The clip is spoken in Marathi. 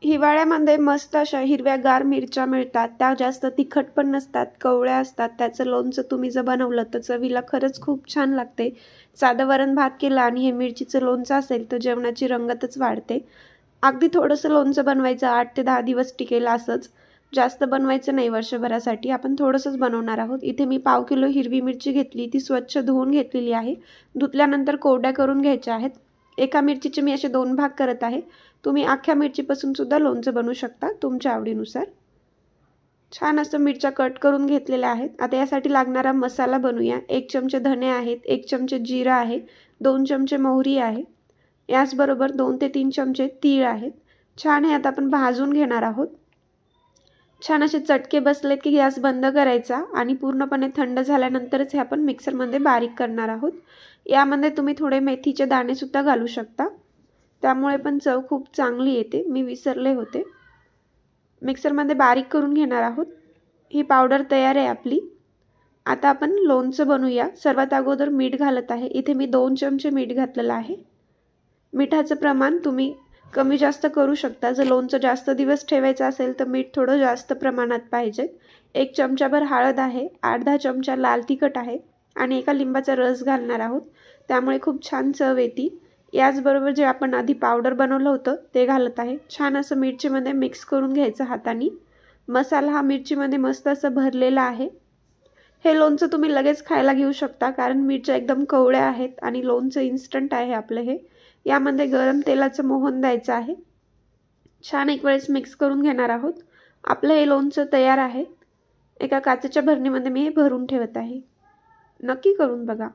हिवाळ्यामध्ये मस्त अशा हिरव्यागार मिरच्या मिळतात। त्या जास्त तिखट पण नसतात, कवळ्या असतात। त्याचं लोणचं तुम्ही जर बनवलं तर चवीला खरंच खूप छान लागते। साधं वरण भात केला आणि हे मिरचीचं लोणचं असेल तर जेवणाची रंगतच वाढते। अगदी थोडंसं लोणचं बनवायचं, 8 ते 10 दिवस टिकेल असंच, जास्त बनवायचं नाही वर्षभरासाठी। आपण थोडंसंच बनवणार आहोत। इथे मी पाव किलो हिरवी मिरची घेतली, ती स्वच्छ धुवून घेतलेली आहे। धुतल्यानंतर कोरड्या करून घ्यायच्या आहेत। एका मिरचीचे मी असे 2 भाग करत आहे। तुम्ही अख्ख्या मिरचीपासून सुद्धा लोणचं बनवू शकता तुमच्या आवडीनुसार। छान असं मिरच्या कट करून घेतलेल्या आहेत। आता यासाठी लागणारा मसाला बनवूया। 1 चमचे धने आहेत, 1 चमचे जिरा आहे, 2 चमचे मोहरी आहे, याचबरोबर 2 ते 3 चमचे तीळ आहेत। छान हे आता आपण भाजून घेणार आहोत। छान असे चटके बसलेत की गॅस बंद करायचा आणि पूर्णपणे थंड झाल्यानंतरच हे आपण मिक्सरमध्ये बारीक करणार आहोत। यामध्ये तुम्ही थोडे मेथीचे दाणे सुद्धा घालू शकता, त्यामुळे पण चव खूप चांगली येते। मी विसरले होते। मिक्सरमध्ये बारीक करून घेणार आहोत। ही पावडर तयार आहे आपली। आता आपण लोणचं बनवूया। सर्वात अगोदर मीठ घालत आहे। इथे मी 2 चमचे मीठ घातलेलं आहे। मिठाचं प्रमाण तुम्ही कमी जास्त करू शकता। जर लोणचं जास्त दिवस ठेवायचं असेल तर मीठ थोडं जास्त प्रमाणात पाहिजे। 1 चमचाभर हळद आहे, 8-10 चमचा लाल तिखट आहे आणि एका लिंबाचा रस घालणार आहोत, त्यामुळे खूप छान चव येते। याचबरोबर जे आपण आधी पावडर बनवलं होतं ते घालत आहे। छान असं मिरचीमध्ये मिक्स करून घ्यायचं हाताने। मसाला हा मिरचीमध्ये मस्त असं भरलेला आहे। हे लोणचं तुम्ही लगेच खायला घेऊ शकता, कारण मिरच्या एकदम कवळ्या आहेत आणि लोणचं इन्स्टंट आहे आपलं हे। यामध्ये गरम तेलाचं मोहन द्यायचं आहे। छान एक वेळेस मिक्स करून घेणार आहोत। आपलं हे लोणचं तयार आहे। एका काचेच्या भरणीमध्ये मी हे भरून ठेवत आहे। नक्की करून बघा।